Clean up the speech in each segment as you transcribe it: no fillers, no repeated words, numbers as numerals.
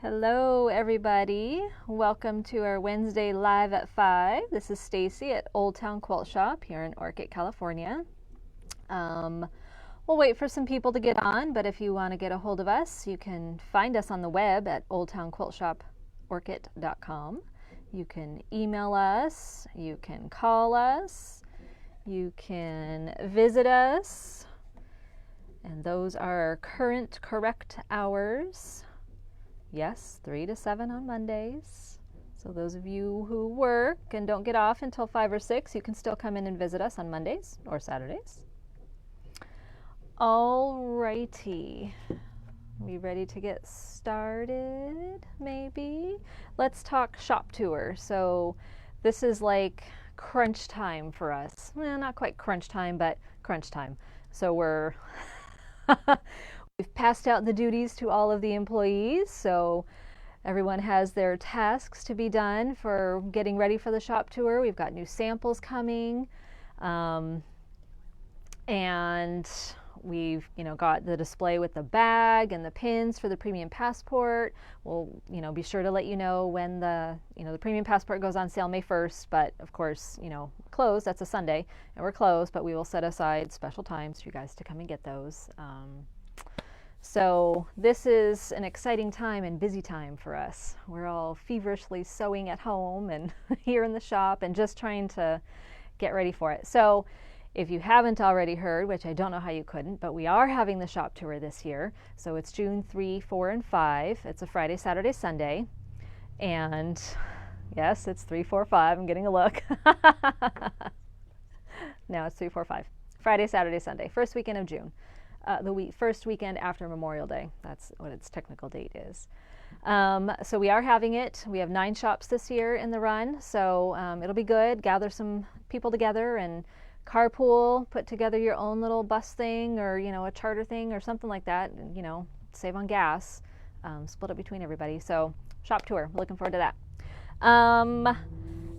Hello everybody. Welcome to our Wednesday Live at 5. This is Stacy at Old Town Quilt Shop here in Orchid, California. We'll wait for some people to get on, but if you want to get a hold of us, you can find us on the web at oldtownquiltshoporchid.com. You can email us, you can call us, you can visit us, and those are our current correct hours. Yes, 3 to 7 on Mondays. So those of you who work and don't get off until 5 or 6, you can still come in and visit us on Mondays or Saturdays. Alrighty. We ready to get started, maybe? Let's talk shop tour. So this is like crunch time for us. Well, not quite crunch time, but crunch time. So we've passed out the duties to all of the employees, so everyone has their tasks to be done for getting ready for the shop tour. We've got new samples coming, and we've got the display with the bag and the pins for the premium passport. We'll be sure to let you know when the premium passport goes on sale May 1st, but of course closed. That's a Sunday, and we're closed, but we will set aside special times for you guys to come and get those. So this is an exciting time and busy time for us. We're all feverishly sewing at home and here in the shop and just trying to get ready for it. So if you haven't already heard, which I don't know how you couldn't, but we are having the shop tour this year. So it's June 3, 4, and 5. It's a Friday, Saturday, Sunday. And yes, it's 3, 4, 5. I'm getting a look. No, it's 3, 4, 5. Friday, Saturday, Sunday. First weekend of June. First weekend after Memorial Day. That's what its technical date is. So we are having it. We have 9 shops this year in the run, so it'll be good. Gather some people together and carpool, put together your own little bus thing or a charter thing or something like that, and save on gas, split it between everybody. So shop tour, looking forward to that.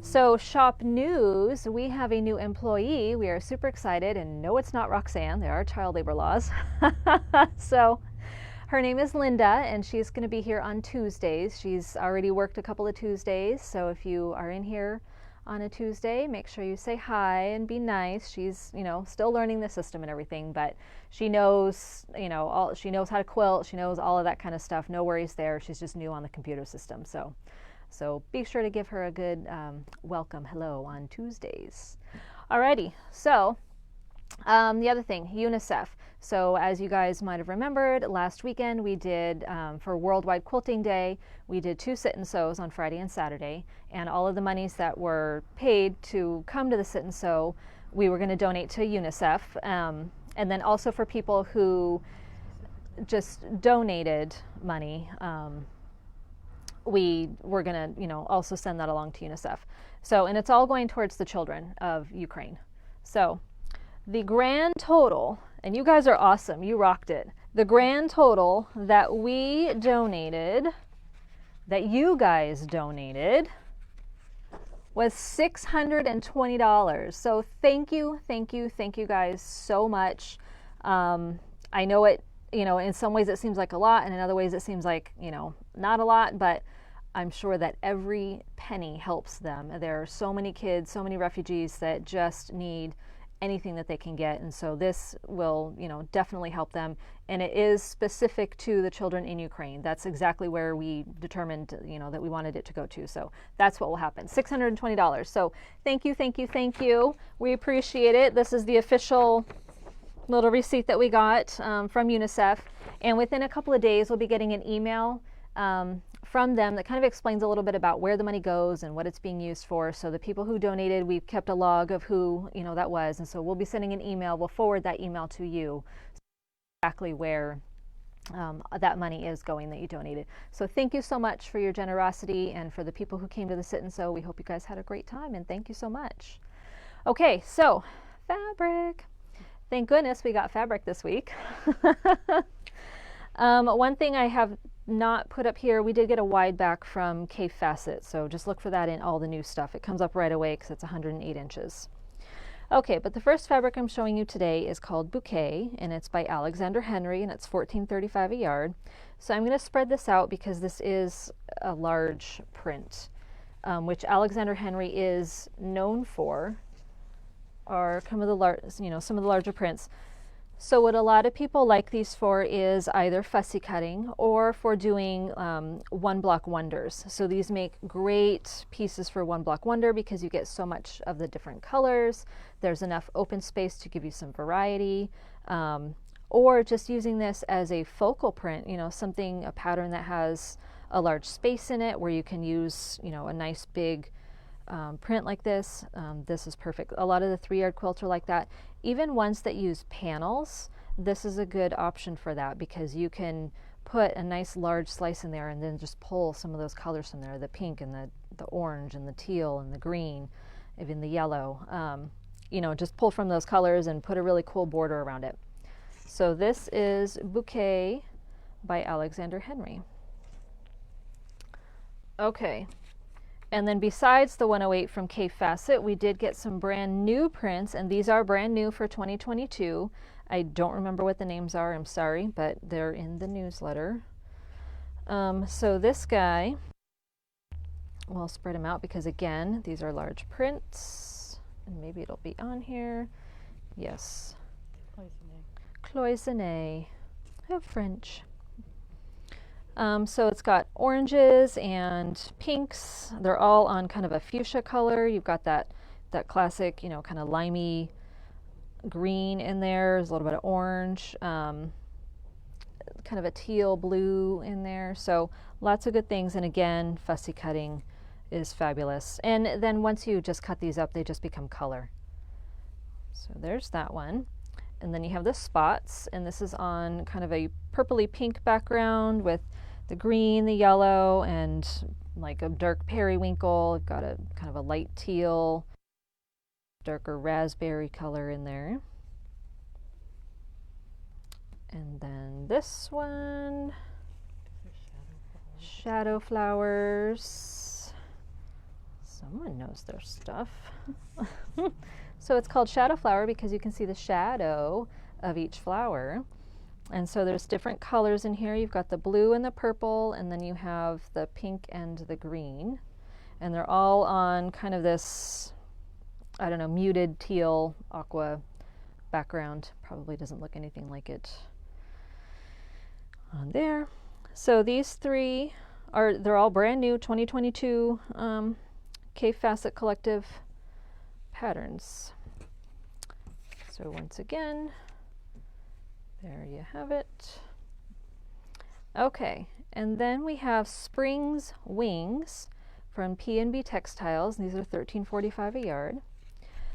So shop news, we have a new employee. We are super excited, and no, it's not Roxanne. There are child labor laws. So her name is Linda, and she's going to be here on Tuesdays. She's already worked a couple of Tuesdays, so if you are in here on a Tuesday, make sure you say hi and be nice. She's still learning the system and everything, but she knows she knows how to quilt. She knows all of that kind of stuff. No worries there. She's just new on the computer system, so be sure to give her a good welcome hello on Tuesdays. Alrighty, so the other thing, UNICEF. So as you guys might have remembered, last weekend we did, for Worldwide Quilting Day, we did 2 sit and sews on Friday and Saturday, and all of the monies that were paid to come to the sit and sew, we were going to donate to UNICEF, and then also for people who just donated money, we were going to, also send that along to UNICEF. So, and it's all going towards the children of Ukraine. So, the grand total, and you guys are awesome, you rocked it. The grand total that we donated, that you guys donated, was $620. So, thank you guys so much. I know it, in some ways it seems like a lot, and in other ways it seems like, not a lot, but I'm sure that every penny helps them. There are so many kids, so many refugees that just need anything that they can get, and so this will, definitely help them. And it is specific to the children in Ukraine. That's exactly where we determined, that we wanted it to go to. So that's what will happen. $620. So thank you. We appreciate it. This is the official little receipt that we got from UNICEF, and within a couple of days we'll be getting an email from them that kind of explains a little bit about where the money goes and what it's being used for. So the people who donated, we've kept a log of who that was, and so we'll be sending an email. We'll forward that email to you, exactly where that money is going that you donated. So thank you so much for your generosity, and for the people who came to the sit and sew. We hope you guys had a great time, and thank you so much. Okay, so fabric. Thank goodness we got fabric this week. One thing I have not put up here, we did get a wide back from Cave Facet, so just look for that in all the new stuff. It comes up right away because it's 108 inches. Okay, but the first fabric I'm showing you today is called Bouquet, and it's by Alexander Henry, and it's $14.35 a yard. So I'm going to spread this out because this is a large print, which Alexander Henry is known for, are some of the larger prints. So what a lot of people like these for is either fussy cutting or for doing one block wonders. So these make great pieces for one block wonder because you get so much of the different colors. There's enough open space to give you some variety. Or just using this as a focal print, a pattern that has a large space in it where you can use, a nice big print like this. This is perfect. A lot of the 3-yard quilts are like that. Even ones that use panels, this is a good option for that because you can put a nice large slice in there and then just pull some of those colors from there, the pink and the orange and the teal and the green, even the yellow. Just pull from those colors and put a really cool border around it. So this is Bouquet by Alexander Henry. Okay. And then besides the 108 from K Facet, we did get some brand new prints, and these are brand new for 2022. I don't remember what the names are, I'm sorry, but they're in the newsletter. So this guy, we'll spread them out because again, these are large prints, and maybe it'll be on here. Yes. Cloisonné of French. So it's got oranges and pinks. They're all on kind of a fuchsia color. You've got that classic, kind of limey green in there. There's a little bit of orange, kind of a teal blue in there. So lots of good things. And again, fussy cutting is fabulous. And then once you just cut these up, they just become color. So there's that one. And then you have the spots, and this is on kind of a purpley pink background with the green, the yellow, and like a dark periwinkle. You've got a kind of a light teal, darker raspberry color in there. And then this one, shadow flowers. Someone knows their stuff. So it's called shadow flower because you can see the shadow of each flower. And so there's different colors in here. You've got the blue and the purple, and then you have the pink and the green. And they're all on kind of this, I don't know, muted teal aqua background. Probably doesn't look anything like it on there. So these three they're all brand new 2022 K Facet Collective patterns. So once again, there you have it. Okay, and then we have Spring's Wings from P&B Textiles. These are $13.45 a yard.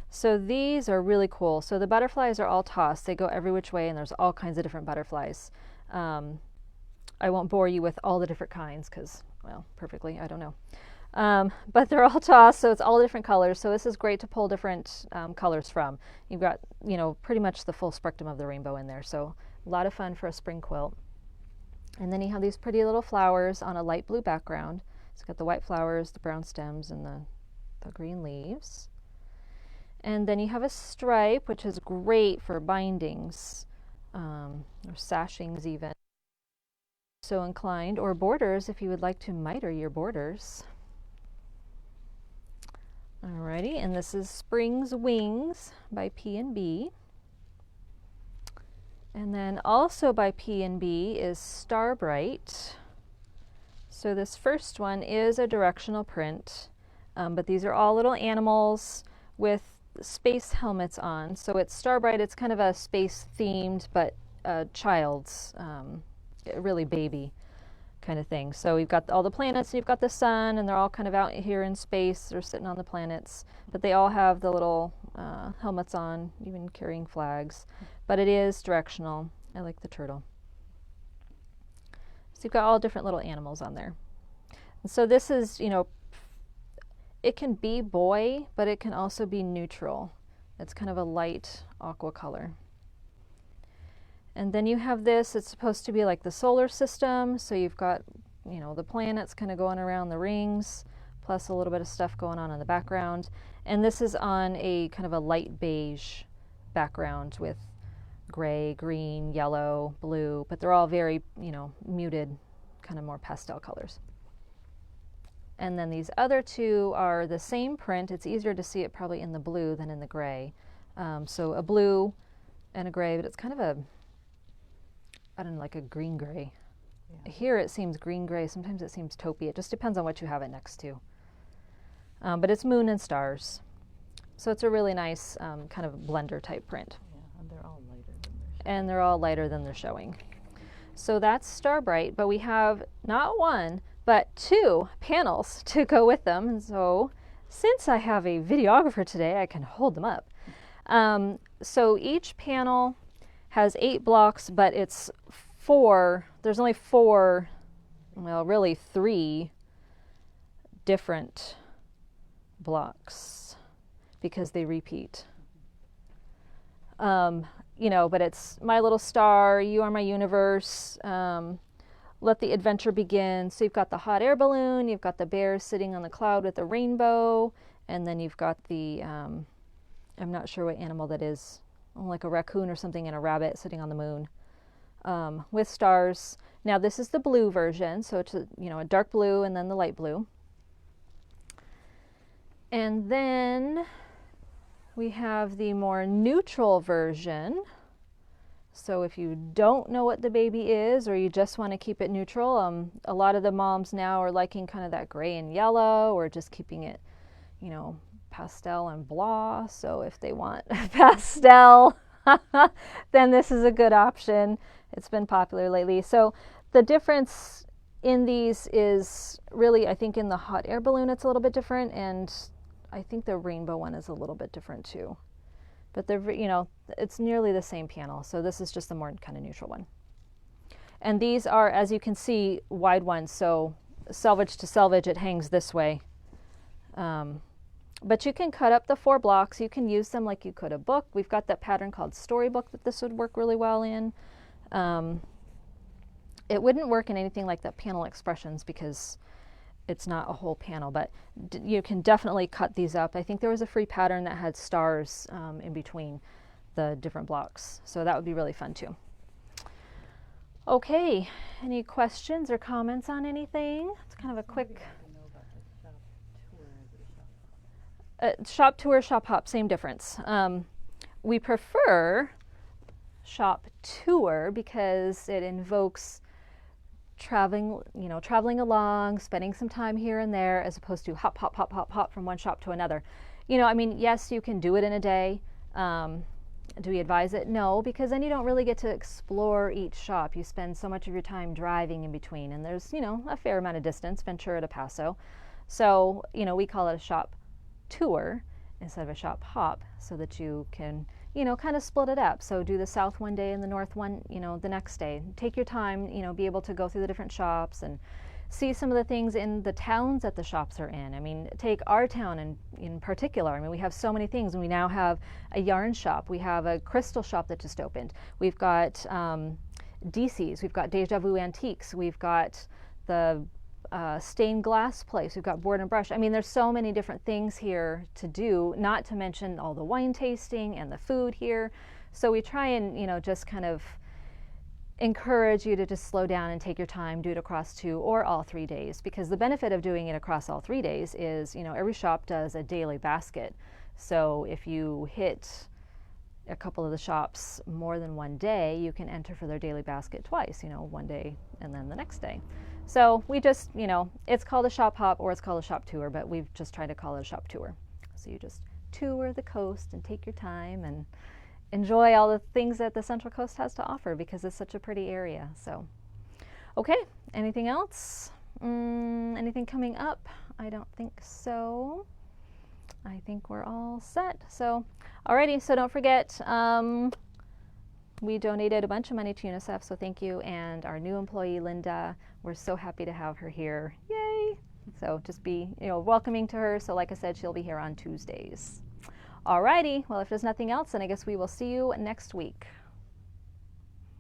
So these are really cool. So the butterflies are all tossed. They go every which way, and there's all kinds of different butterflies. I won't bore you with all the different kinds because, well, perfectly, I don't know. But they're all tossed, so it's all different colors. So this is great to pull different colors from. You've got, pretty much the full spectrum of the rainbow in there. So a lot of fun for a spring quilt. And then you have these pretty little flowers on a light blue background. It's got the white flowers, the brown stems, and the green leaves. And then you have a stripe, which is great for bindings, or sashings even. So inclined, or borders if you would like to miter your borders. Alrighty, and this is Spring's Wings by P&B. And then also by P&B is Star Bright. So this first one is a directional print, but these are all little animals with space helmets on. So it's Star Bright, it's kind of a space themed, but child's, really baby kind of thing. So we've got all the planets, you've got the sun, and they're all kind of out here in space. They're sitting on the planets, but they all have the little helmets on, even carrying flags. But it is directional. I like the turtle. So you've got all different little animals on there. And so this is, it can be boy, but it can also be neutral. It's kind of a light aqua color. And then you have this, it's supposed to be like the solar system. So you've got, the planets kind of going around the rings, plus a little bit of stuff going on in the background. And this is on a kind of a light beige background with gray, green, yellow, blue, but they're all very, you know, muted, kind of more pastel colors. And then these other two are the same print. It's easier to see it probably in the blue than in the gray. So a blue and a gray, but it's kind of a, I don't know, like a green gray. Yeah. Here it seems green gray. Sometimes it seems taupey. It just depends on what you have it next to. But it's moon and stars. So it's a really nice kind of blender type print. Yeah, and they're all lighter than they're showing. And they're all lighter than they're showing. So that's Star Bright, but we have not one, but two panels to go with them. And so since I have a videographer today, I can hold them up. So each panel has 8 blocks, but it's 4, there's only 4, well, really 3 different blocks because they repeat. You know, but it's My Little Star, You Are My Universe, Let the Adventure Begin. So you've got the hot air balloon, you've got the bear sitting on the cloud with a rainbow, and then you've got the, I'm not sure what animal that is, like a raccoon or something and a rabbit sitting on the moon with stars. Now this is the blue version, so it's a, you know, a dark blue and then the light blue. And then we have the more neutral version. So if you don't know what the baby is or you just want to keep it neutral, a lot of the moms now are liking kind of that gray and yellow or just keeping it, you know, pastel and blah. So if they want pastel, then this is a good option. It's been popular lately. So the difference in these is really, I think in the hot air balloon it's a little bit different, and I think the rainbow one is a little bit different too. But they're, you know, it's nearly the same panel. So this is just the more kind of neutral one. And these are, as you can see, wide ones. So selvage to selvage, it hangs this way. But you can cut up the 4 blocks. You can use them like you could a book. We've got that pattern called Storybook that this would work really well in. It wouldn't work in anything like that Panel Expressions because it's not a whole panel, but you can definitely cut these up. I think there was a free pattern that had stars in between the different blocks. So that would be really fun too. Okay, any questions or comments on anything? It's kind of a quick... shop tour, shop hop, same difference. We prefer shop tour because it invokes traveling, you know, traveling along, spending some time here and there, as opposed to hop, hop, hop, hop, hop from one shop to another. You know, I mean, yes, you can do it in a day. Do we advise it? No, because then you don't really get to explore each shop. You spend so much of your time driving in between, and there's, you know, a fair amount of distance, Ventura to Paso. So, you know, we call it a shop tour instead of a shop hop, so that you can, you know, kind of split it up. So do the south one day and the north one, you know, the next day. Take your time, you know, be able to go through the different shops and see some of the things in the towns that the shops are in. I mean, take our town in particular. I mean, we have so many things, and we now have a yarn shop. We have a crystal shop that just opened. We've got DC's. We've got Deja Vu Antiques. We've got the stained glass place. We've got Board and Brush. I mean, there's so many different things here to do, not to mention all the wine tasting and the food here. So we try and, you know, just kind of encourage you to just slow down and take your time, do it across 2 or all 3 days, because the benefit of doing it across all 3 days is, you know, every shop does a daily basket. So if you hit a couple of the shops more than one day, you can enter for their daily basket twice, you know, one day and then the next day. So we just, you know, it's called a shop hop or it's called a shop tour, but we've just tried to call it a shop tour. So you just tour the coast and take your time and enjoy all the things that the Central Coast has to offer, because it's such a pretty area. So, okay, anything else? Anything coming up? I don't think so. I think we're all set. So, alrighty, so don't forget, we donated a bunch of money to UNICEF, so thank you. And our new employee, Linda, we're so happy to have her here. Yay! So just be, you know, welcoming to her. So like I said, she'll be here on Tuesdays. Alrighty, well, if there's nothing else, then I guess we will see you next week.